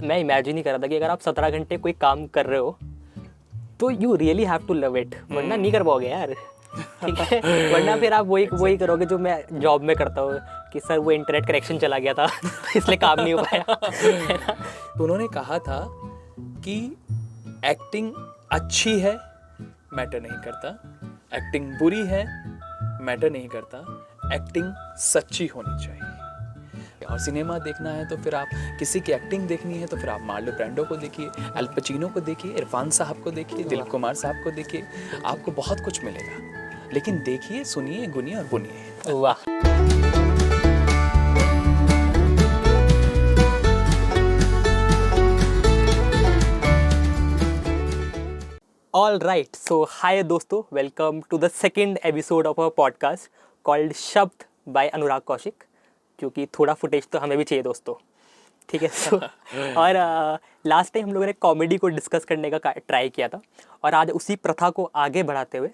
मैं इमेजिन ही कर रहा था कि अगर आप 17 घंटे कोई काम कर रहे हो तो you really have to love it, वरना नहीं कर पाओगे यार। ठीक है, वरना फिर आप वही करोगे जो मैं जॉब में करता हूँ कि सर वो इंटरनेट कनेक्शन चला गया था इसलिए काम नहीं हो पाया। तो उन्होंने कहा था कि एक्टिंग अच्छी है मैटर नहीं करता, एक्टिंग बुरी है मैटर नहीं करता, एक्टिंग सच्ची होनी चाहिए। और सिनेमा देखना है तो फिर आप किसी की एक्टिंग देखनी है तो फिर आप मार्लो ब्रांडो को देखिए, अल पचिनो को देखिए, इरफान साहब को देखिए, दिलीप कुमार साहब को देखिए, आपको बहुत कुछ मिलेगा। लेकिन देखिए, सुनिए, गुनिए और बुनिए। वाह। All right, so hi दोस्तों, welcome to the second episode of our podcast called शब्द by अनुराग कौशिक, क्योंकि थोड़ा फुटेज तो हमें भी चाहिए दोस्तों। ठीक है, so, और लास्ट टाइम हम लोगों ने कॉमेडी को डिस्कस करने का ट्राई किया था, और आज उसी प्रथा को आगे बढ़ाते हुए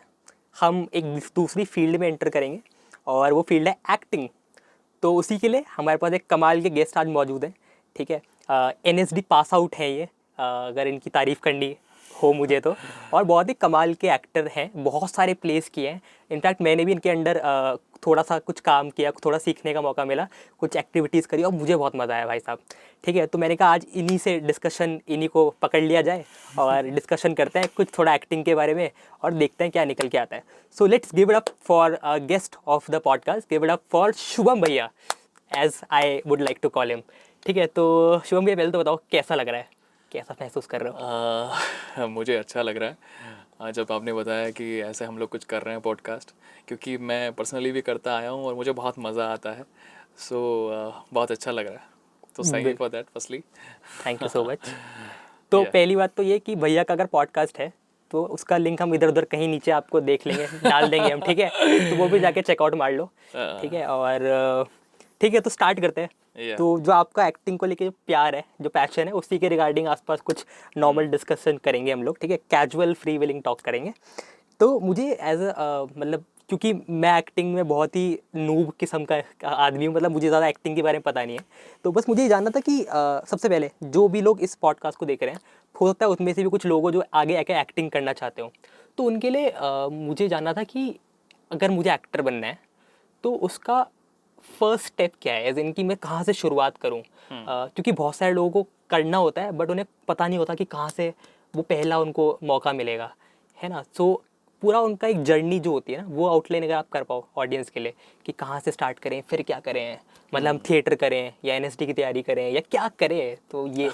हम एक दूसरी फील्ड में एंटर करेंगे, और वो फील्ड है एक्टिंग। तो उसी के लिए हमारे पास एक कमाल के गेस्ट आज मौजूद हैं। ठीक है, NSD पास आउट हैं ये, अगर इनकी तारीफ़ करनी हो मुझे तो, और बहुत ही कमाल के एक्टर हैं, बहुत सारे प्लेस किए हैं। इनफैक्ट मैंने भी इनके अंडर थोड़ा सा कुछ काम किया, थोड़ा सीखने का मौका मिला, कुछ एक्टिविटीज़ करी और मुझे बहुत मज़ा आया भाई साहब। ठीक है, तो मैंने कहा आज इन्हीं से डिस्कशन, इन्हीं को पकड़ लिया जाए और डिस्कशन करते हैं कुछ थोड़ा एक्टिंग के बारे में और देखते हैं क्या निकल के आता है। So let's give it up for guest of the podcast, give it up for Shubham भैया, as I would like to call him. ठीक है, तो शुभम भैया पहले तो बताओ कैसा लग रहा है, कैसा महसूस कर रहे हो? मुझे अच्छा लग रहा है जब आपने बताया कि ऐसे हम लोग कुछ कर रहे हैं पॉडकास्ट, क्योंकि मैं पर्सनली भी करता आया हूँ और मुझे बहुत मज़ा आता है। सो बहुत अच्छा लग रहा है, तो thank you for that firstly. Thank you so much. तो पहली बात तो ये कि भैया का अगर पॉडकास्ट है तो उसका लिंक हम इधर उधर कहीं नीचे आपको देख लेंगे, डाल देंगे हम। ठीक है, तो वो भी जाके चेकआउट मार लो। ठीक है, और ठीक है, तो स्टार्ट करते हैं। तो जो आपका एक्टिंग को लेके जो प्यार है, जो पैशन है, उसी के रिगार्डिंग आसपास कुछ नॉर्मल डिस्कशन करेंगे हम लोग। ठीक है, कैजुअल फ्री विलिंग टॉक करेंगे। तो मुझे एज मतलब क्योंकि मैं एक्टिंग में बहुत ही नूब किस्म का आदमी हूँ, मतलब मुझे ज़्यादा एक्टिंग के बारे में पता नहीं है। तो बस मुझे ये जानना था कि सबसे पहले जो भी लोग इस पॉडकास्ट को देख रहे हैं, हो सकता है उसमें से भी कुछ लोगों जो आगे आके एक्टिंग करना चाहते हो, तो उनके लिए मुझे जानना था कि अगर मुझे एक्टर बनना है तो उसका फर्स्ट स्टेप क्या है, एज इनकी मैं कहाँ से शुरुआत करूँ। क्योंकि बहुत सारे लोगों को करना होता है बट उन्हें पता नहीं होता कि कहाँ से वो पहला उनको मौका मिलेगा, है ना। सो पूरा उनका एक जर्नी जो होती है ना, वो आउटलाइन अगर आप कर पाओ ऑडियंस के लिए कि कहाँ से स्टार्ट करें, फिर क्या करें, मतलब हम थिएटर करें या NSD की तैयारी करें या क्या करें, तो ये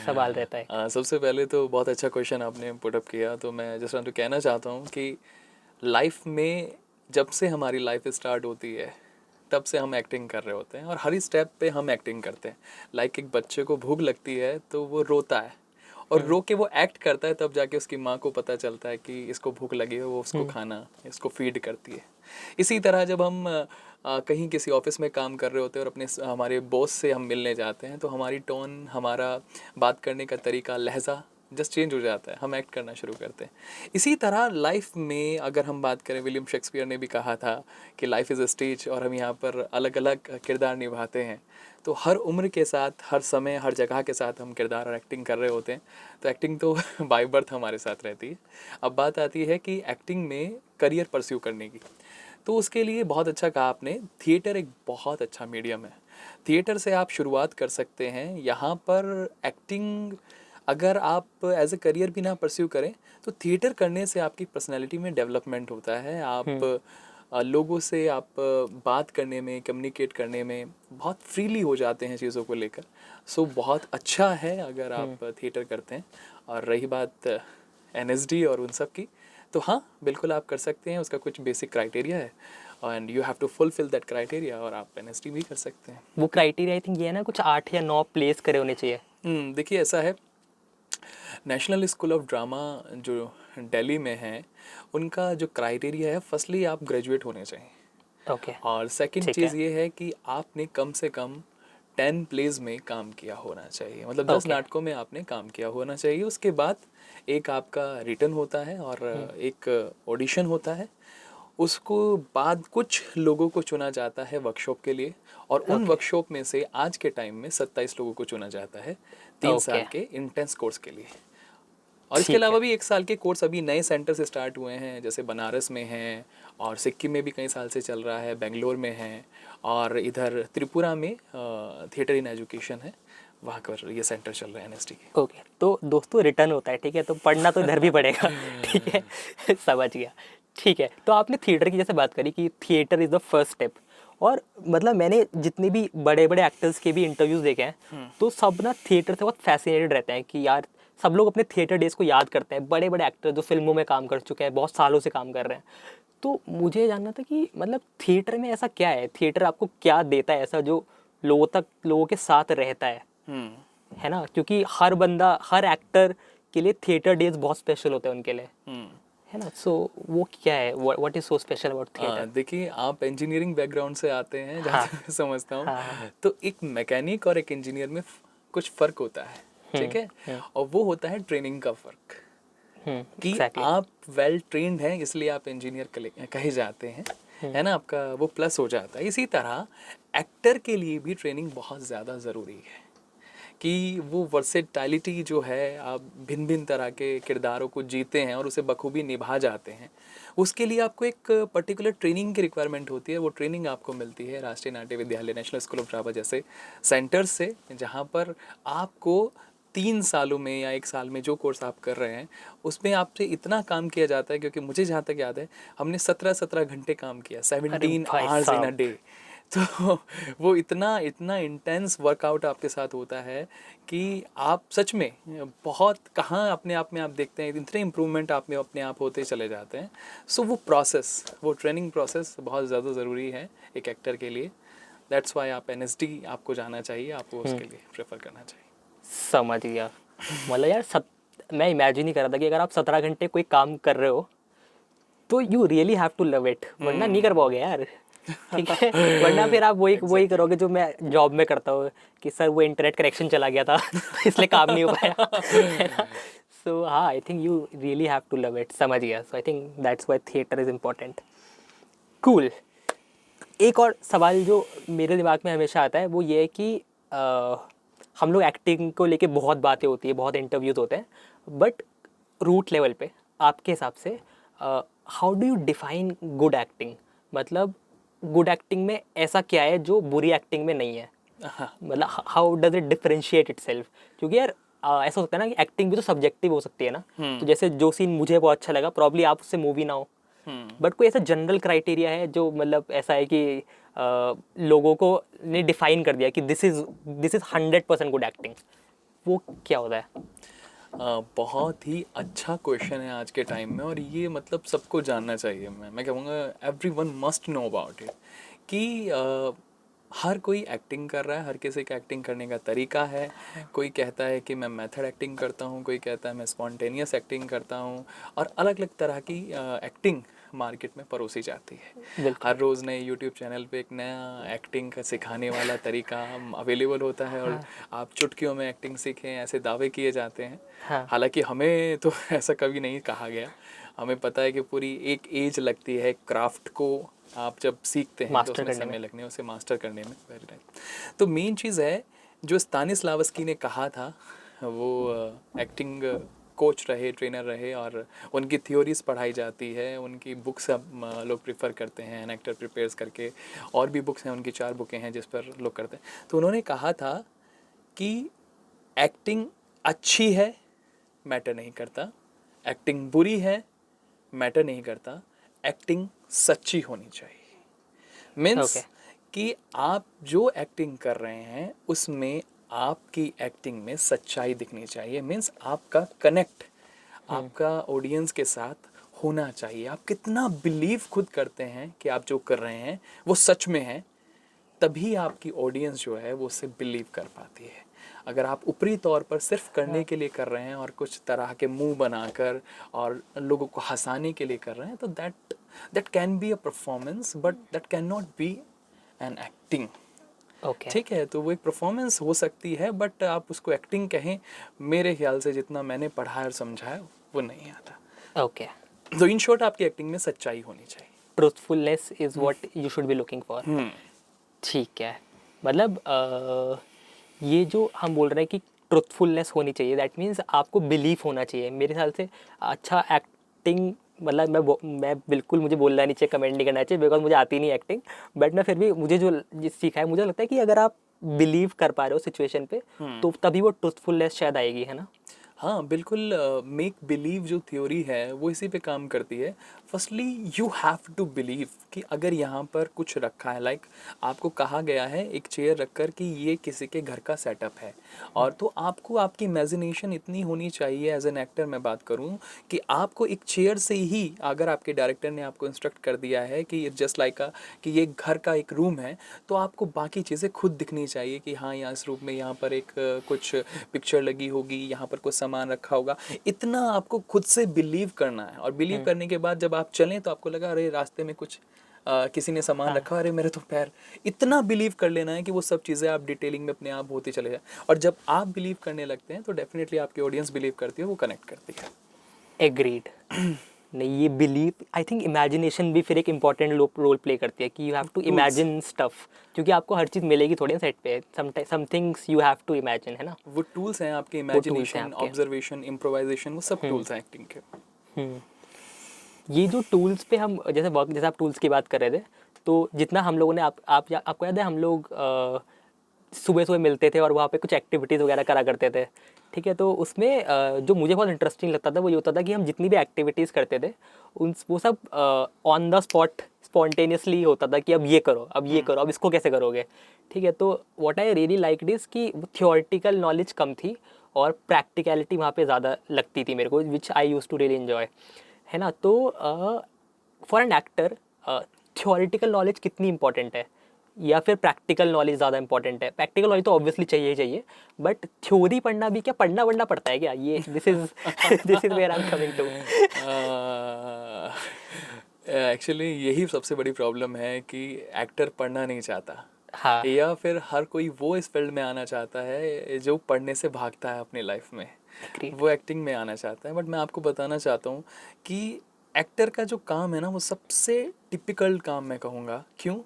सवाल रहता है। सबसे पहले तो बहुत अच्छा क्वेश्चन आपने पुटअप किया। तो मैं जैसा तो कहना चाहता हूँ कि लाइफ में जब से हमारी लाइफ स्टार्ट होती है तब से हम एक्टिंग कर रहे होते हैं, और हर स्टेप पे हम एक्टिंग करते हैं। लाइक एक बच्चे को भूख लगती है तो वो रोता है, और रो के वो एक्ट करता है, तब जाके उसकी माँ को पता चलता है कि इसको भूख लगी है, वो उसको खाना, इसको फीड करती है। इसी तरह जब हम कहीं किसी ऑफिस में काम कर रहे होते हैं और अपने हमारे बॉस से हम मिलने जाते हैं, तो हमारी टोन, हमारा बात करने का तरीका, लहजा जस्ट चेंज हो जाता है, हम एक्ट करना शुरू करते हैं। इसी तरह लाइफ में अगर हम बात करें, विलियम शेक्सपियर ने भी कहा था कि लाइफ इज़ अ स्टेज, और हम यहाँ पर अलग अलग किरदार निभाते हैं। तो हर उम्र के साथ, हर समय, हर जगह के साथ हम किरदार और एक्टिंग कर रहे होते हैं। तो एक्टिंग तो बाय बर्थ हमारे साथ रहती है। अब बात आती है कि एक्टिंग में करियर परस्यू करने की, तो उसके लिए बहुत अच्छा कहा आपने, थिएटर एक बहुत अच्छा मीडियम है। थिएटर से आप शुरुआत कर सकते हैं। यहाँ पर एक्टिंग अगर आप एज ए करियर भी ना परस्यू करें तो थिएटर करने से आपकी पर्सनैलिटी में डेवलपमेंट होता है। आप लोगों से आप बात करने में, कम्युनिकेट करने में बहुत फ्रीली हो जाते हैं चीज़ों को लेकर। सो बहुत अच्छा है अगर आप थिएटर करते हैं। और रही बात NSD और उन सब की, तो हाँ बिल्कुल आप कर सकते हैं। उसका कुछ बेसिक क्राइटेरिया है and you have to fulfil that criteria, और आप NSD भी कर सकते हैं। वो क्राइटेरिया आई थिंक ये है ना, कुछ 8 या 9 प्लेस करे होने चाहिए। देखिए ऐसा है, नेशनल स्कूल ऑफ ड्रामा जो दिल्ली में है, उनका जो क्राइटेरिया है, फर्स्टली आप ग्रेजुएट होने चाहिए। ओके, और सेकंड ठीक चीज़ है। ये है कि आपने कम से कम 10 प्लेज में काम किया होना चाहिए, मतलब 10 ओके। नाटकों में आपने काम किया होना चाहिए। उसके बाद एक आपका रिटर्न होता है और एक ऑडिशन होता है। उसको बाद कुछ लोगों को चुना जाता है वर्कशॉप के लिए, और उन वर्कशॉप में से आज के टाइम में 27 लोगों को चुना जाता है 3 साल के इंटेंस कोर्स के लिए। और इसके अलावा भी 1 साल के कोर्स अभी नए सेंटर से स्टार्ट हुए हैं, जैसे बनारस में हैं, और सिक्किम में भी कई साल से चल रहा है, बेंगलोर में है, और इधर त्रिपुरा में थिएटर इन एजुकेशन है, वहाँ पर ये सेंटर चल रहे हैं NST के। ओके, तो दोस्तों रिटर्न होता है, ठीक है, तो पढ़ना तो इधर भी पड़ेगा। ठीक है, समझ गया। ठीक है, तो आपने थिएटर की जैसे बात करी कि theatre is the first step, और मतलब मैंने जितने भी बड़े बड़े एक्टर्स के भी इंटरव्यूज़ देखे हैं, तो सब ना थिएटर से बहुत फैसिनेटेड रहते हैं कि यार सब लोग अपने थिएटर डेज को याद करते हैं, बड़े बड़े एक्टर जो फिल्मों में काम कर चुके हैं, बहुत सालों से काम कर रहे हैं। तो मुझे जानना था कि मतलब थिएटर में ऐसा क्या है, थिएटर आपको क्या देता है ऐसा जो लोगों के साथ रहता है ना, क्योंकि हर बंदा, हर एक्टर के लिए थिएटर डेज बहुत स्पेशल होते हैं उनके लिए, है ना। सो वो क्या है, what is so special about theatre? देखिए, आप इंजीनियरिंग बैकग्राउंड से आते हैं, जहाँ तक मैं समझता हूँ, तो एक मैकेनिक और एक इंजीनियर में कुछ फ़र्क होता है, ठीक है, और वो होता है ट्रेनिंग का फ़र्क, कि आप वेल ट्रेंड हैं इसलिए आप इंजीनियर कहे जाते हैं, है ना, आपका वो प्लस हो जाता है। इसी तरह एक्टर के लिए भी ट्रेनिंग बहुत ज़्यादा ज़रूरी है, कि वो वर्सेटाइलिटी जो है, आप भिन्न भिन्न तरह के किरदारों को जीते हैं और उसे बखूबी निभा जाते हैं, उसके लिए आपको एक पर्टिकुलर ट्रेनिंग की रिक्वायरमेंट होती है। वो ट्रेनिंग आपको मिलती है राष्ट्रीय नाट्य विद्यालय, नेशनल स्कूल ऑफ ड्रामा जैसे सेंटर्स से, जहाँ पर आपको 3 सालों में या 1 साल में जो कोर्स आप कर रहे हैं उसमें आपसे इतना काम किया जाता है, क्योंकि मुझे जहाँ तक याद है हमने 17 घंटे काम किया, 17 आवर्स इन अ डे। तो वो इतना इंटेंस वर्कआउट आपके साथ होता है कि आप सच में बहुत कहाँ अपने आप में आप देखते हैं इतने इम्प्रूवमेंट आप में अपने आप होते चले जाते हैं। सो वो प्रोसेस, वो ट्रेनिंग प्रोसेस बहुत ज़्यादा ज़रूरी है एक एक्टर के लिए। दैट्स वाई आप NSD आपको जाना चाहिए, आपको उसके लिए प्रेफर करना चाहिए। समझ गया। मतलब यार मैं इमेजिन ही कर रहा था कि अगर आप 17 घंटे कोई काम कर रहे हो तो you really have to love it, वरना नहीं कर पाओगे यार। ठीक है, वरना फिर आप वही करोगे जो मैं जॉब में करता हूँ कि सर वो इंटरनेट कनेक्शन चला गया था इसलिए काम नहीं हो पाया। सो हाँ, I think you really have to love it. समझ गया। So I think that's why theatre is important. Cool. एक और सवाल जो मेरे दिमाग में हमेशा आता है वो ये है कि हम लोग एक्टिंग को लेके बहुत बातें होती है, बहुत इंटरव्यूज़ होते हैं, बट रूट लेवल पे आपके हिसाब से how do you define good acting? मतलब गुड एक्टिंग में ऐसा क्या है जो बुरी एक्टिंग में नहीं है? मतलब how does it differentiate itself? क्योंकि यार ऐसा होता है ना कि एक्टिंग भी तो सब्जेक्टिव हो सकती है ना। तो जैसे जो सीन मुझे बहुत अच्छा लगा, प्रॉब्ली आप उससे मूवी ना हो, बट कोई ऐसा जनरल क्राइटेरिया है जो मतलब ऐसा है कि लोगों को ने डिफाइन कर दिया कि दिस इज 100% गुड एक्टिंग, वो क्या होता है? बहुत ही अच्छा क्वेश्चन है आज के टाइम में, और ये मतलब सबको जानना चाहिए। मैं कहूँगा everyone must know about it, कि हर कोई एक्टिंग कर रहा है, हर किसी का एक्टिंग करने का तरीका है। कोई कहता है कि मैं मेथड एक्टिंग करता हूँ, कोई कहता है मैं स्पॉन्टेनियस एक्टिंग करता हूँ, और अलग अलग तरह की एक्टिंग मार्केट में परोसी जाती है। हर रोज़ नए यूट्यूब चैनल पे एक नया एक्टिंग का सिखाने वाला तरीका अवेलेबल होता है, और आप चुटकियों में एक्टिंग सीखें ऐसे दावे किए जाते हैं। हालांकि हमें तो ऐसा कभी नहीं कहा गया। हमें पता है कि पूरी एक एज लगती है क्राफ्ट को, आप जब सीखते हैं तो उसमें समय लगने, उसे मास्टर करने में। Very right. तो मेन चीज़ है जो स्तानिस्लावस्की ने कहा था, वो एक्टिंग कोच रहे, ट्रेनर रहे, और उनकी थ्योरीज पढ़ाई जाती है, उनकी बुक्स अब लोग प्रेफर करते हैं, एन एक्टर प्रिपेयर्स करके। और भी बुक्स हैं, उनकी 4 बुकें हैं जिस पर लोग करते हैं। तो उन्होंने कहा था कि एक्टिंग अच्छी है मैटर नहीं करता, एक्टिंग बुरी है मैटर नहीं करता, एक्टिंग सच्ची होनी चाहिए। मीन्स कि आप जो एक्टिंग कर रहे हैं उसमें आपकी एक्टिंग में सच्चाई दिखनी चाहिए। मीन्स आपका कनेक्ट आपका ऑडियंस के साथ होना चाहिए। आप कितना बिलीव खुद करते हैं कि आप जो कर रहे हैं वो सच में है, तभी आपकी ऑडियंस जो है वो उससे बिलीव कर पाती है। अगर आप ऊपरी तौर पर सिर्फ करने के लिए कर रहे हैं और कुछ तरह के मुंह बनाकर और लोगों को हंसाने के लिए कर रहे हैं, तो that can be a performance, but that can not be an acting. ठीक है, तो वो एक परफॉर्मेंस हो सकती है, बट आप उसको एक्टिंग कहें, मेरे ख्याल से जितना मैंने पढ़ा और समझा है वो नहीं आता। ओके। तो इन शॉर्ट आपकी एक्टिंग में सच्चाई होनी चाहिए। Truthfulness is what you should be looking for. ठीक है, मतलब ये जो हम बोल रहे हैं कि ट्रुथफुलनेस होनी चाहिए, दैट मीन्स आपको बिलीफ होना चाहिए मेरे ख्याल से। अच्छा एक्टिंग, मतलब मैं बिल्कुल, मुझे बोलना नहीं चाहिए, कमेंट नहीं करना चाहिए, बिकॉज मुझे आती नहीं एक्टिंग, बट मैं फिर भी मुझे जो सीखा है, मुझे लगता है कि अगर आप बिलीव कर पा रहे हो सिचुएशन पे तो तभी वो ट्रुथफुलनेस शायद आएगी, है ना। हाँ बिल्कुल, मेक बिलीव जो थ्योरी है वो इसी पे काम करती है। Firstly you have to believe कि अगर यहाँ पर कुछ रखा है, लाइक आपको कहा गया है एक चेयर रखकर कि ये किसी के घर का सेटअप है, और तो आपको आपकी इमेजिनेशन इतनी होनी चाहिए एज एन एक्टर, मैं बात करूँ, कि आपको एक चेयर से ही, अगर आपके डायरेक्टर ने आपको इंस्ट्रक्ट कर दिया है कि जस्ट लाइक कि ये घर का एक रूम है, तो आपको बाकी चीज़ें खुद दिखनी चाहिए कि हाँ यहाँ इस रूम में यहाँ पर एक कुछ पिक्चर लगी होगी, यहाँ पर कुछ सामान रखा होगा। इतना आपको खुद से बिलीव करना है, और बिलीव करने के बाद जब आप चलें तो आपको लगा अरे रास्ते में कुछ किसी ने सामान रखा, अरे मेरे तो पैर, इतना बिलीव कर लेना है कि वो सब चीज़ें आप डिटेलिंग में अपने आप होती चले जाए। और जब आप बिलीव करने लगते हैं तो डेफिनेटली आपकी ऑडियंस बिलीव करती है, वो कनेक्ट करती है। एग्रीड। नहीं, ये बिलीव, आई थिंक इमेजिनेशन भी फिर एक इम्पॉर्टेंट रोल प्ले करती है कि you have to imagine stuff, क्योंकि आपको हर चीज़ मिलेगी थोड़ी ना सेट पे, some things you have to imagine, है ना। वो टूल्स हैं आपके, इमेजिनेशन, ऑब्जर्वेशन, इम्प्रोवाइजेशन, वो सब टूल्स हैं एक्टिंग के। ये जो टूल्स पे हम जैसे आप टूल्स की बात कर रहे थे, तो जितना हम लोगों ने आपको याद है हम लोग सुबह सुबह मिलते थे और वहाँ पे कुछ एक्टिविटीज़ वगैरह करा करते थे, ठीक है। तो उसमें जो मुझे बहुत इंटरेस्टिंग लगता था वो ये होता था कि हम जितनी भी एक्टिविटीज़ करते थे वो सब ऑन द स्पॉट स्पॉन्टेनियसली होता था कि अब ये करो, अब ये करो, अब इसको कैसे करोगे, ठीक है। तो what I really liked is कि थियोरेटिकल नॉलेज कम थी और प्रैक्टिकलिटी वहाँ पे ज़्यादा लगती थी मेरे को, विच आई यूज़ टू रियली एन्जॉय, है ना। तो for an actor theoretical knowledge कितनी इंपॉर्टेंट है, या फिर प्रैक्टिकल नॉलेज ज़्यादा इंपॉर्टेंट है। प्रैक्टिकल नॉलेज तो ऑब्वियसली चाहिए ही चाहिए, बट थ्योरी पढ़ना भी क्या पढ़ना पड़ता है क्या, ये this is where I am coming to. Actually यही सबसे बड़ी प्रॉब्लम है कि एक्टर पढ़ना नहीं चाहता, हाँ, या फिर हर कोई वो इस फील्ड में आना चाहता है जो पढ़ने से भागता है अपनी लाइफ में, वो एक्टिंग में आना चाहता है। बट मैं आपको बताना चाहता हूँ कि एक्टर का जो काम है ना, वो सबसे टिपिकल काम मैं कहूँगा। क्यों?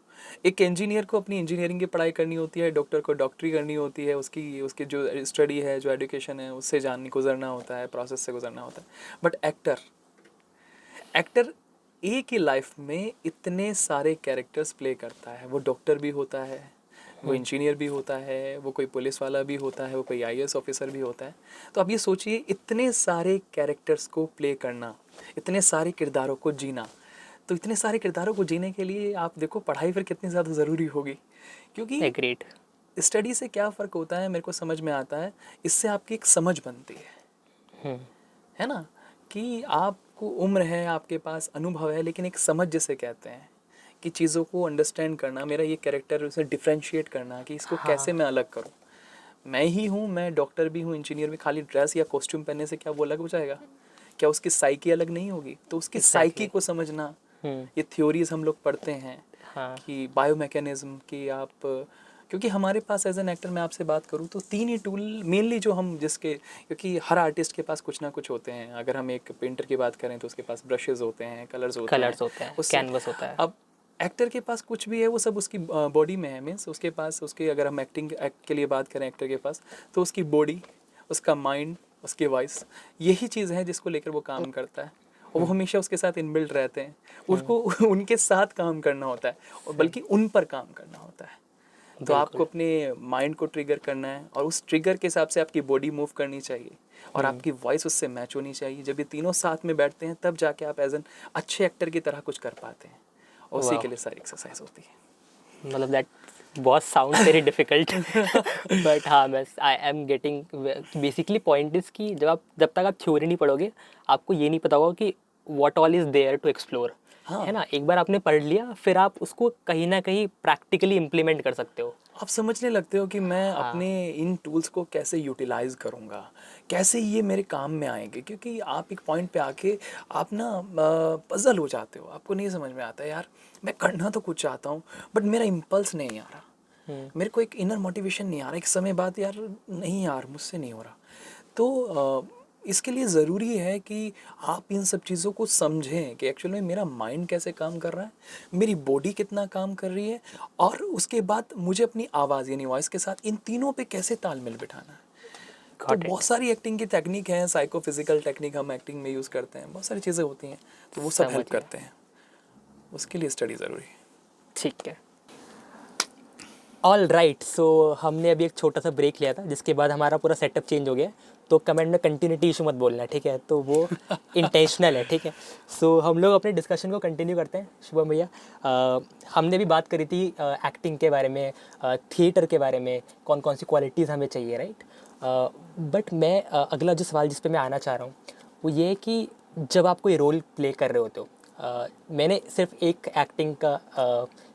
एक इंजीनियर को अपनी इंजीनियरिंग की पढ़ाई करनी होती है, डॉक्टर को डॉक्टरी करनी होती है, उसकी जो स्टडी है, जो एजुकेशन है, उससे गुजरना होता है, प्रोसेस से गुजरना होता है। बट एक्टर एक ही लाइफ में इतने सारे कैरेक्टर्स प्ले करता है। वो डॉक्टर भी होता है, वो इंजीनियर भी होता है, वो कोई पुलिस वाला भी होता है, वो कोई आईएएस ऑफिसर भी होता है। तो अब ये सोचिए, इतने सारे कैरेक्टर्स को प्ले करना, इतने सारे किरदारों को जीना, तो इतने सारे किरदारों को जीने के लिए आप देखो पढ़ाई फिर कितनी ज़्यादा ज़रूरी होगी। क्योंकि एग्रीड। स्टडी से क्या फ़र्क होता है मेरे को समझ में आता है, इससे आपकी एक समझ बनती है ना, कि आपको उम्र है, आपके पास अनुभव है, लेकिन एक समझ जिसे कहते हैं कि चीज़ों को अंडरस्टैंड करना, मेरा ये कैरेक्टर उसे डिफ्रेंशिएट करना कि इसको कैसे मैं अलग करूँ। मैं ही हूँ, मैं डॉक्टर भी हूँ, इंजीनियर भी, खाली ड्रेस या कॉस्ट्यूम पहनने से क्या वो अलग हो जाएगा? क्या उसकी साइकी अलग नहीं होगी? तो उसकी साइकी को समझना, ये थ्योरीज हम लोग पढ़ते हैं कि बायोमैकेनिज्म की आप, क्योंकि हमारे पास एज एन एक्टर, मैं आपसे बात करूँ तो 3 ही टूल मेनली जो हम जिसके, क्योंकि हर आर्टिस्ट के पास कुछ ना कुछ होते हैं। अगर हम एक पेंटर की बात करें तो उसके पास ब्रशेज़ होते हैं, कलर्स होते हैं, कैनवस होता है। अब एक्टर के पास कुछ भी है, वो सब उसकी बॉडी में है। मीन्स उसके पास, उसके अगर हम एक्ट के लिए बात करें एक्टर के पास, तो उसकी बॉडी, उसका माइंड, उसकी वॉइस, यही चीज़ है जिसको लेकर वो काम करता है। और वो हमेशा उसके साथ इनबिल्ट रहते हैं, उसको उनके साथ काम करना होता है, और बल्कि उन पर काम करना होता है। तो आपको अपने माइंड को ट्रिगर करना है, और उस ट्रिगर के हिसाब से आपकी बॉडी मूव करनी चाहिए, और आपकी वॉइस उससे मैच होनी चाहिए। जब ये तीनों साथ में बैठते हैं तब जाके आप एज एन अच्छे एक्टर की तरह कुछ कर पाते हैं, और उसी के लिए सारी एक्सरसाइज होती है। मतलब दैट बहुत साउंड वेरी डिफिकल्ट, बट हाँ, मैं I am getting, basically point is कि जब तक आप थ्योरी नहीं पढ़ोगे आपको ये नहीं पता होगा कि what all is there to explore, है ना। एक बार आपने पढ़ लिया, फिर आप उसको कहीं ना कहीं प्रैक्टिकली इम्प्लीमेंट कर सकते हो। आप समझने लगते हो कि मैं अपने इन टूल्स को कैसे यूटिलाइज करूँगा, कैसे ये मेरे काम में आएंगे। क्योंकि आप एक पॉइंट पे आके आप ना पजल हो जाते हो, आपको नहीं समझ में आता यार, मैं करना तो कुछ चाहता हूँ बट मेरा इम्पल्स नहीं आ रहा, मेरे को एक इनर मोटिवेशन नहीं आ रहा, एक समय बाद यार नहीं यार मुझसे नहीं हो रहा। तो इसके लिए ज़रूरी है कि आप इन सब चीज़ों को समझें कि एक्चुअल में मेरा माइंड कैसे काम कर रहा है, मेरी बॉडी कितना काम कर रही है, और उसके बाद मुझे अपनी आवाज़ यानी वॉइस के साथ इन तीनों पे कैसे तालमेल बिठाना है। तो Got it. बहुत सारी एक्टिंग की टेक्निक है, साइकोफिजिकल टेक्निक हम एक्टिंग में यूज़ करते हैं, बहुत सारी चीज़ें होती हैं, तो वो सब समझ हेल्प गया। करते हैं। उसके लिए स्टडी ज़रूरी है। ठीक है। ऑल राइट, सो हमने अभी एक छोटा सा ब्रेक लिया था जिसके बाद हमारा पूरा सेटअप चेंज हो गया। तो कमेंट में कंटिन्यूटी इशू मत बोलना, ठीक है, तो वो इंटेंशनल है, ठीक है। सो हम लोग अपने डिस्कशन को कंटिन्यू करते हैं। शुभम भैया, हमने भी बात करी थी एक्टिंग के बारे में, थिएटर के बारे में, कौन कौन सी क्वालिटीज़ हमें चाहिए, राइट। बट मैं अगला जो सवाल जिस पे मैं आना चाह रहा हूँ वो ये है कि जब आप कोई रोल प्ले कर रहे होते हो, मैंने सिर्फ एक एक्टिंग का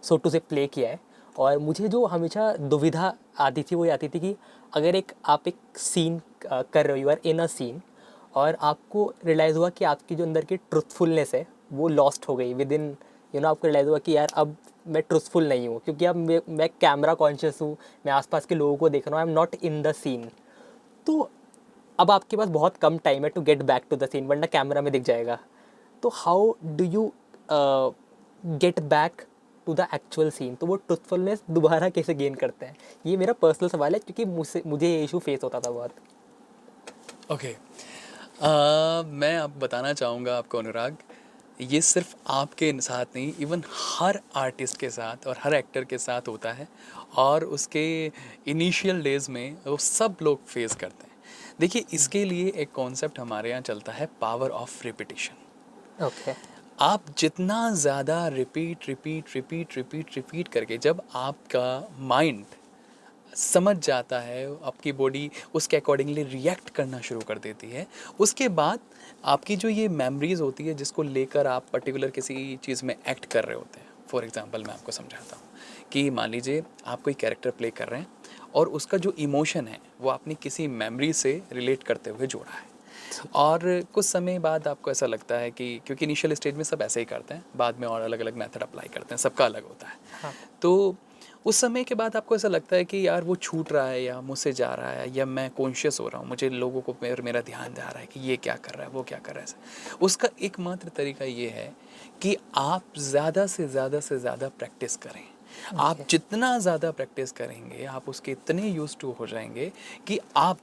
सो टू से प्ले किया है, और मुझे जो हमेशा दुविधा आती थी वो ये आती थी कि अगर आप एक सीन कर रहे हो, you are in a scene, और आपको रियलाइज़ हुआ कि आपकी जो अंदर की ट्रुथफुलनेस है वो लॉस्ट हो गई विद इन, आपको रियलाइज़ हुआ कि यार अब मैं ट्रुथफुल नहीं हूँ, क्योंकि अब मैं कैमरा कॉन्शियस हूँ, मैं आसपास के लोगों को देख रहा हूँ, I am not in the scene. तो अब आपके पास बहुत कम टाइम है to get back to the scene, वरना कैमरा में दिख जाएगा। तो how do you get back to the actual scene, तो वो ट्रुथफुलनेस दोबारा कैसे गेन करते हैं? ये मेरा पर्सनल सवाल है, क्योंकि मुझे ये इशू फेस होता था बहुत। ओके, मैं आप बताना चाहूँगा आपको अनुराग, ये सिर्फ आपके साथ नहीं, इवन हर आर्टिस्ट के साथ और हर एक्टर के साथ होता है, और उसके इनिशियल डेज में वो सब लोग फेस करते हैं। देखिए, इसके लिए एक कॉन्सेप्ट हमारे यहाँ चलता है, पावर ऑफ रिपीटिशन। ओके। आप जितना ज़्यादा repeat repeat repeat repeat repeat करके जब आपका माइंड समझ जाता है, आपकी बॉडी उसके अकॉर्डिंगली रिएक्ट करना शुरू कर देती है, उसके बाद आपकी जो ये मेमोरीज होती है जिसको लेकर आप पर्टिकुलर किसी चीज़ में एक्ट कर रहे होते हैं। फॉर एग्जांपल मैं आपको समझाता हूँ कि मान लीजिए आप कोई कैरेक्टर प्ले कर रहे हैं, और उसका जो इमोशन है वो आपने किसी मेमोरी से रिलेट करते हुए जोड़ा है, और कुछ समय बाद आपको ऐसा लगता है कि, क्योंकि इनिशियल स्टेज में सब ऐसे ही करते हैं, बाद में और अलग अलग मेथड अप्लाई करते हैं, सबका अलग होता है। हाँ। तो उस समय के बाद आपको ऐसा लगता है कि यार वो छूट रहा है, या मुझसे जा रहा है, या मैं कॉन्शियस हो रहा हूँ, मुझे लोगों को मेरा ध्यान जा रहा है कि ये क्या कर रहा है, वो क्या कर रहा है। उसका एकमात्र तरीका ये है कि आप ज़्यादा से ज़्यादा प्रैक्टिस करें। आप जितना ज़्यादा प्रैक्टिस करेंगे, आप उसके इतने यूज टू हो जाएंगे कि आप,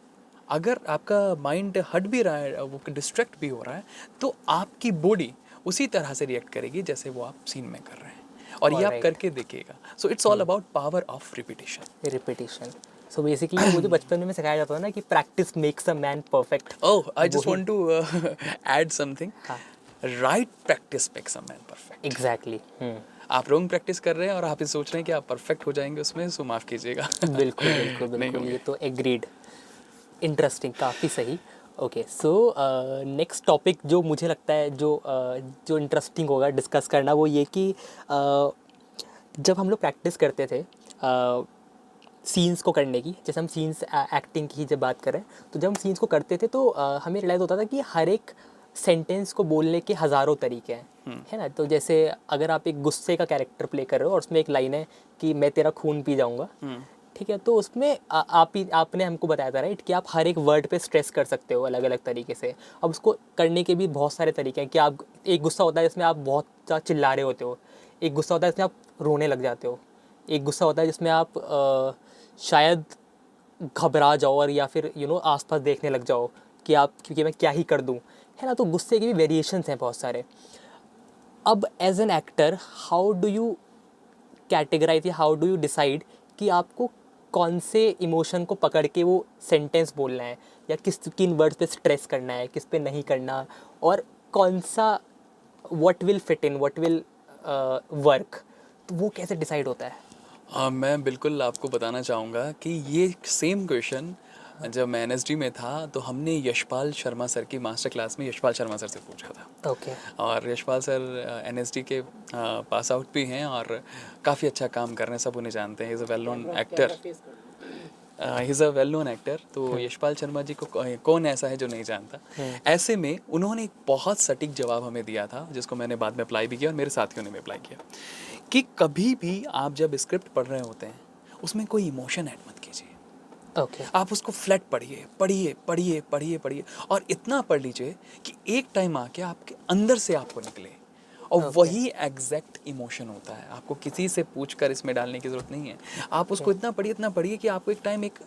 अगर आपका माइंड हट भी रहा है, वो डिस्ट्रैक्ट भी हो रहा है, तो आपकी बॉडी उसी तरह से रिएक्ट करेगी जैसे वो आप सीन में कर रहे हैं, और ये आप Alright. करके देखिएगा। So it's all about power of repetition. Repetition. So basically वो जो बचपन में सिखाया जाता था ना कि practice makes a man perfect. Oh, I just want to add something. हाँ। Right practice makes a man perfect. Exactly. आप रॉन्ग प्रैक्टिस कर रहे हैं और आप ये सोच रहे हैं कि आप परफेक्ट हो जाएंगे उसमें, सो माफ़ कीजिएगा। बिल्कुल बिल्कुल नहीं बिल्कुल, होंगे। ये तो एग्रीड। इंटरेस्टिंग, काफ़ी सही। ओके, सो नेक्स्ट टॉपिक जो मुझे लगता है जो इंटरेस्टिंग होगा डिस्कस करना, वो ये कि जब हम लोग प्रैक्टिस करते थे सीन्स को करने की, जैसे हम सीन्स एक्टिंग की जब बात करें, तो जब हम सीन्स को करते थे तो हमें रियलाइज़ होता था कि हर एक सेंटेंस को बोलने के हज़ारों तरीके हैं, है ना। तो जैसे अगर आप एक गुस्से का कैरेक्टर प्ले कर रहे हो और उसमें एक लाइन है कि मैं तेरा खून पी जाऊँगा, ठीक है, तो उसमें आपने हमको बताया था, राइट, कि आप हर एक वर्ड पे स्ट्रेस कर सकते हो अलग अलग तरीके से। अब उसको करने के भी बहुत सारे तरीके हैं कि आप, एक गुस्सा होता है जिसमें आप बहुत ज़्यादा चिल्ला रहे होते हो, एक गुस्सा होता है जिसमें आप रोने लग जाते हो, एक गुस्सा होता है जिसमें आप शायद घबरा जाओ और या फिर आसपास देखने लग जाओ कि आप, क्योंकि मैं क्या ही कर दूँ, है ना। तो गुस्से के भी वेरिएशंस हैं बहुत सारे। अब as an actor, how do you categorise या हाउ डू यू डिसाइड कि आपको कौन से इमोशन को पकड़ के वो सेंटेंस बोलना है, या किन वर्ड्स पे स्ट्रेस करना है, किस पे नहीं करना, और कौन सा what will fit in, what will work, तो वो कैसे डिसाइड होता है? मैं बिल्कुल आपको बताना चाहूँगा कि ये सेम क्वेश्चन जब मैं एनएसडी में था तो हमने यशपाल शर्मा सर की मास्टर क्लास में यशपाल शर्मा सर से पूछा था। ओके। और यशपाल सर एनएसडी के पास आउट भी हैं और काफ़ी अच्छा काम कर रहे हैं, सब उन्हें जानते हैं। He is a well known actor, he is a well known actor. तो यशपाल शर्मा जी को कौन ऐसा है जो नहीं जानता। ऐसे में उन्होंने एक बहुत सटीक जवाब हमें दिया था, जिसको मैंने बाद में अप्लाई भी किया और मेरे साथियों ने भी अप्लाई किया, कि कभी भी आप जब स्क्रिप्ट पढ़ रहे होते हैं उसमें कोई इमोशन ऐड मत कीजिए। ओके। आप उसको फ्लैट पढ़िए पढ़िए पढ़िए पढ़िए पढ़िए और इतना पढ़ लीजिए कि एक टाइम आके आपके अंदर से आपको निकले, और Okay. वही एग्जैक्ट इमोशन होता है। आपको किसी से पूछकर इसमें डालने की ज़रूरत नहीं है। आप उसको इतना पढ़िए कि आपको एक टाइम एक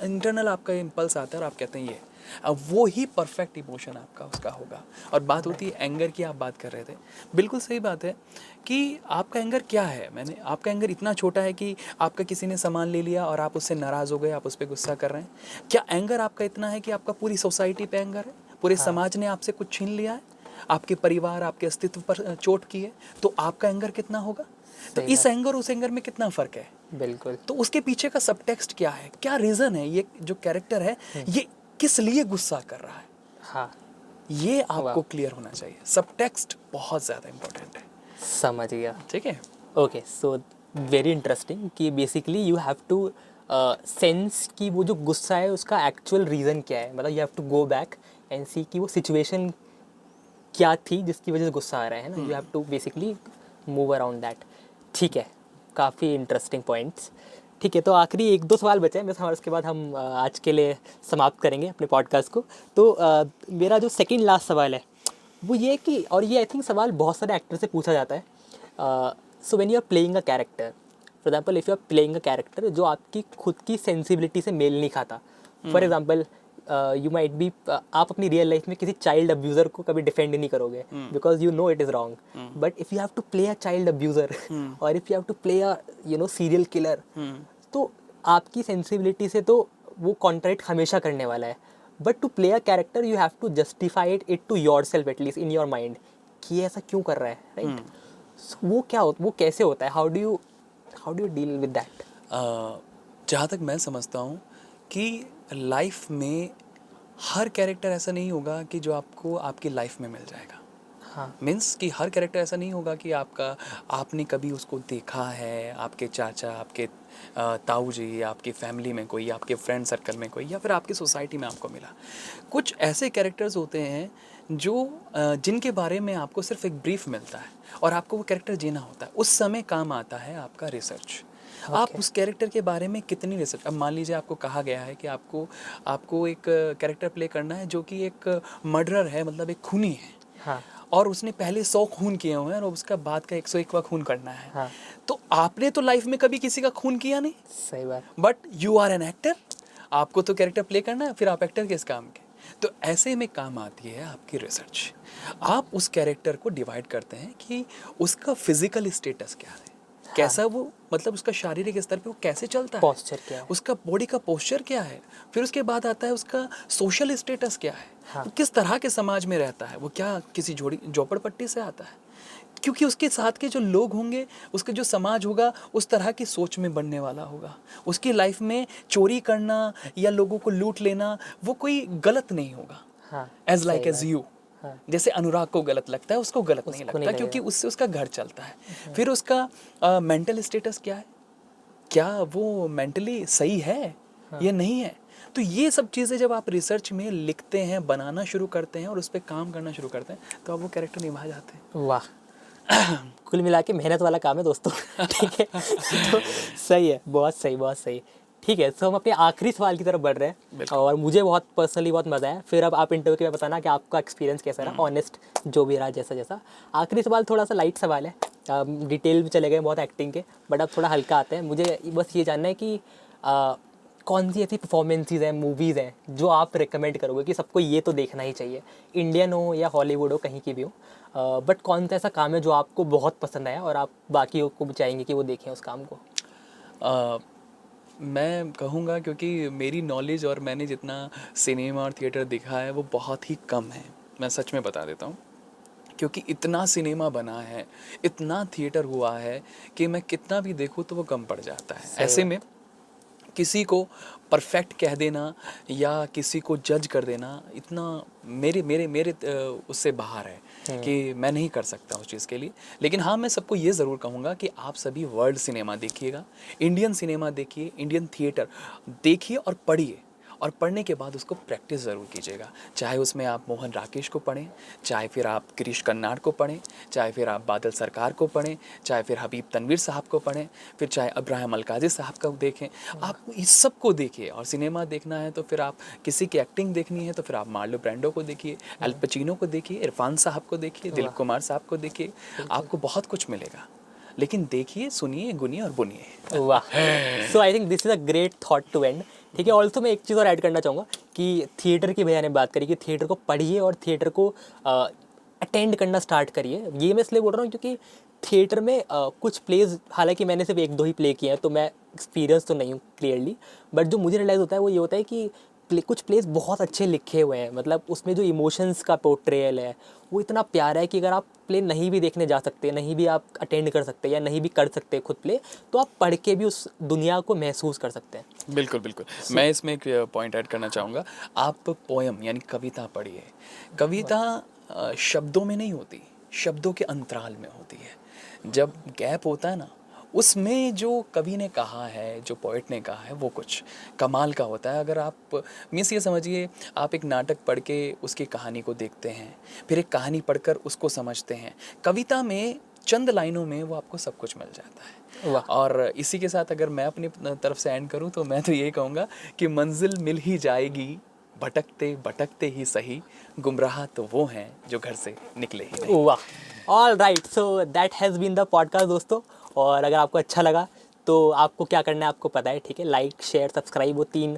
इंटरनल आपका इम्पल्स आता है और आप कहते हैं ये, अब वो ही परफेक्ट इमोशन आपका उसका होगा। और बात होती है एंगर की, आप बात कर रहे थे, बिल्कुल सही बात है कि आपका एंगर क्या है। आपका एंगर इतना छोटा है कि आपका किसी ने सामान ले लिया और आप उससे नाराज़ हो गए, आप उस पर गुस्सा कर रहे हैं। क्या एंगर आपका इतना है कि आपका पूरी सोसाइटी पे एंगर है, पूरे समाज ने आपसे कुछ छीन लिया है, आपके परिवार आपके अस्तित्व पर चोट की है, तो आपका एंगर कितना होगा? तो इस एंगर उस एंगर में कितना फ़र्क है? बिल्कुल। तो उसके पीछे का सब टेक्स्ट क्या है, क्या रीज़न है, ये जो कैरेक्टर है ये किस लिए गुस्सा कर रहा है, हाँ, ये आपको क्लियर होना चाहिए। सब टेक्स्ट बहुत ज़्यादा इम्पोर्टेंट है। समझ गया। ठीक है। ओके, सो वेरी इंटरेस्टिंग कि basically you have to sense कि वो जो गुस्सा है उसका एक्चुअल रीज़न क्या है, मतलब you have to go back and see कि वो सिचुएशन क्या थी जिसकी वजह से गुस्सा आ रहा है ना। You have to basically move around that. ठीक है, काफ़ी इंटरेस्टिंग पॉइंट्स। ठीक है, तो आखिरी एक दो सवाल बचे हैं बस हमारे, उसके बाद हम आज के लिए समाप्त करेंगे अपने पॉडकास्ट को। तो मेरा जो सेकंड लास्ट सवाल है वो ये है कि, और ये आई थिंक सवाल बहुत सारे एक्टर से पूछा जाता है, so when you are playing a character, for example if you are playing a character जो आपकी खुद की सेंसिबिलिटी से मेल नहीं खाता, for example you might be, आप अपनी रियल लाइफ में किसी चाइल्ड अब्यूज़र को कभी डिफेंड नहीं करोगे because you know it is wrong, but if you have to play a child abuser और if you have to play a serial killer, तो आपकी सेंसिबिलिटी से तो वो कॉन्ट्रैक्ट हमेशा करने वाला है। But to play a character you have to justify it to yourself at least in your mind कि ये ऐसा क्यों कर रहा है, राइट? वो क्या हो, वो कैसे होता है, how do you deal with that? जहाँ तक मैं समझता हूँ कि लाइफ में हर कैरेक्टर ऐसा नहीं होगा कि जो आपको आपकी लाइफ में मिल जाएगा। हाँ, मीन्स कि हर कैरेक्टर ऐसा नहीं होगा कि आपने कभी उसको देखा है, आपके चाचा, आपके ताऊ जी, आपकी फैमिली में कोई, आपके फ्रेंड सर्कल में कोई, या फिर आपकी सोसाइटी में आपको मिला। कुछ ऐसे कैरेक्टर्स होते हैं जो जिनके बारे में आपको सिर्फ एक ब्रीफ मिलता है और आपको वो कैरेक्टर जीना होता है। उस समय काम आता है आपका रिसर्च। आप उस कैरेक्टर के बारे में कितनी रिसर्च, अब मान लीजिए आपको कहा गया है कि आपको एक कैरेक्टर प्ले करना है जो कि एक मर्डरर है, मतलब एक खूनी है। हाँ, और उसने पहले 100 खून किए हुए हैं और उसका बाद का 101वां खून करना है। हाँ, तो आपने तो लाइफ में कभी किसी का खून किया नहीं, सही बात। But you are an actor, आपको तो कैरेक्टर प्ले करना है, फिर आप एक्टर किस काम के? तो ऐसे में काम आती है आपकी रिसर्च। आप उस कैरेक्टर को डिवाइड करते हैं कि उसका फिजिकल स्टेटस क्या है, कैसा वो, मतलब उसका शारीरिक स्तर पे वो कैसे चलता है, पोस्चर क्या है? उसका बॉडी का पोस्चर क्या है, फिर उसके बाद आता है उसका सोशल स्टेटस क्या है, हाँ। वो किस तरह के समाज में रहता है, वो क्या किसी झोपड़पट्टी से आता है, क्योंकि उसके साथ के जो लोग होंगे, उसका जो समाज होगा उस तरह की सोच में बनने वाला होगा। उसकी लाइफ में चोरी करना या लोगों को लूट लेना वो कोई गलत नहीं होगा। हाँ, एज लाइक एज यू, हाँ, जैसे अनुराग को गलत लगता है, उसको गलत नहीं उसको लगता, नहीं क्योंकि लगेगा। उससे उसका घर चलता है। फिर उसका मेंटल स्टेटस क्या है, क्या वो मेंटली सही है या नहीं है। तो ये सब चीज़ें जब आप रिसर्च में लिखते हैं, बनाना शुरू करते हैं और उस पर काम करना शुरू करते हैं, तो आप वो कैरेक्टर निभा जाते हैं। वाह, कुल मिला के मेहनत वाला काम है दोस्तों। ठीक है, तो सही है, बहुत सही, बहुत सही। ठीक है, तो हम अपने आखिरी सवाल की तरफ बढ़ रहे हैं और मुझे बहुत पर्सनली बहुत मज़ा आया। फिर अब आप इंटरव्यू के बाद बताना कि आपका एक्सपीरियंस कैसा रहा, ऑनेस्ट जो भी रहा, जैसा जैसा। आखिरी सवाल थोड़ा सा लाइट सवाल है, डिटेल में चले गए बहुत एक्टिंग के, बट अब थोड़ा हल्का आते हैं। मुझे बस ये जानना है कि कौन सी ऐसी परफॉर्मेंसेज हैं, मूवीज़ हैं जो आप रिकमेंड करोगे कि सबको ये तो देखना ही चाहिए, इंडियन हो या हॉलीवुड हो, कहीं की भी हो, बट कौन सा ऐसा काम है जो आपको बहुत पसंद आया और आप बाकियों को भी चाहेंगे कि वो देखें उस काम को? मैं कहूँगा, क्योंकि मेरी नॉलेज और मैंने जितना सिनेमा और थिएटर देखा है वो बहुत ही कम है, मैं सच में बता देता हूँ। क्योंकि इतना सिनेमा बना है, इतना थिएटर हुआ है कि मैं कितना भी देखूँ तो वो कम पड़ जाता है। ऐसे में किसी को परफेक्ट कह देना या किसी को जज कर देना इतना मेरे मेरे मेरे उससे बाहर है कि मैं नहीं कर सकता उस चीज़ के लिए। लेकिन हाँ, मैं सबको ये ज़रूर कहूँगा कि आप सभी वर्ल्ड सिनेमा देखिएगा, इंडियन सिनेमा देखिए, इंडियन थिएटर देखिए और पढ़िए। और पढ़ने के बाद उसको प्रैक्टिस ज़रूर कीजिएगा। चाहे उसमें आप मोहन राकेश को पढ़ें, चाहे फिर आप गिरीश कर्नाड को पढ़ें, चाहे फिर आप बादल सरकार को पढ़ें, चाहे फिर हबीब तनवीर साहब को पढ़ें, फिर चाहे इब्राहिम अलकाजी साहब को देखें। आप इस सब को देखिए। और सिनेमा देखना है तो फिर आप किसी की एक्टिंग देखनी है तो फिर आप मार्लो ब्रांडो को देखिए, एल पचिनो को देखिए, इरफान साहब को देखिए, दिलीप कुमार साहब को देखिए। आपको बहुत कुछ मिलेगा, लेकिन देखिए, सुनिए, गुनिए और बुनिए। वाह, so I think this is a great thought to end. ठीक है, ऑल्सो मैं एक चीज़ और ऐड करना चाहूँगा कि थिएटर की भैया ने बात करी कि थिएटर को पढ़िए और थिएटर को अटेंड करना स्टार्ट करिए। ये मैं इसलिए बोल रहा हूँ क्योंकि थिएटर में कुछ प्लेज, हालांकि मैंने सिर्फ 1-2 ही प्ले किए हैं तो मैं एक्सपीरियंस तो नहीं हूँ क्लियरली, बट जो मुझे रियलाइज़ होता है वो ये होता है कि कुछ प्लेस बहुत अच्छे लिखे हुए हैं, मतलब उसमें जो इमोशंस का पोर्ट्रेयल है वो इतना प्यारा है कि अगर आप प्ले नहीं भी देखने जा सकते, नहीं भी आप अटेंड कर सकते या नहीं भी कर सकते खुद प्ले, तो आप पढ़ के भी उस दुनिया को महसूस कर सकते हैं। बिल्कुल बिल्कुल। मैं इसमें एक पॉइंट ऐड करना चाहूँगा। आप पोएम यानी कविता पढ़िए। कविता शब्दों में नहीं होती, शब्दों के अंतराल में होती है। जब गैप होता है ना, उसमें जो कवि ने कहा है, जो पोएट ने कहा है, वो कुछ कमाल का होता है। अगर आप मीन्स ये समझिए, आप एक नाटक पढ़ के उसकी कहानी को देखते हैं, फिर एक कहानी पढ़कर उसको समझते हैं। कविता में चंद लाइनों में वो आपको सब कुछ मिल जाता है। वाह, और इसी के साथ अगर मैं अपनी तरफ से एंड करूं तो मैं तो यही कहूँगा कि मंजिल मिल ही जाएगी, भटकते भटकते ही सही, गुमराह तो वो हैं जो घर से निकले ही नहीं। वाह, all right, so that has been the podcast दोस्तों। और अगर आपको अच्छा लगा तो आपको क्या करना है आपको पता है, ठीक है, लाइक शेयर सब्सक्राइब, वो 3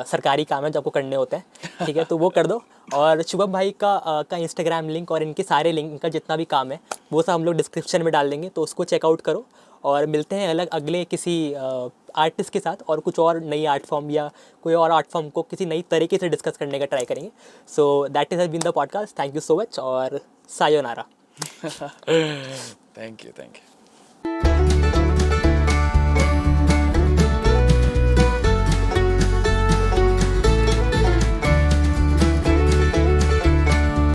सरकारी काम है जो आपको करने होते हैं, ठीक है, तो वो कर दो। और शुभम भाई का इंस्टाग्राम लिंक और इनके सारे लिंक, इनका जितना भी काम है वो सब हम लोग डिस्क्रिप्शन में डाल देंगे, तो उसको चेकआउट करो। और मिलते हैं अगले किसी आर्टिस्ट के साथ और कुछ और नई आर्ट फॉर्म या कोई और आर्ट फॉर्म को किसी नई तरीके से डिस्कस करने का ट्राई करेंगे। So that is has been the podcast. Thank you so much और सायोनारा। Thank you, thank you.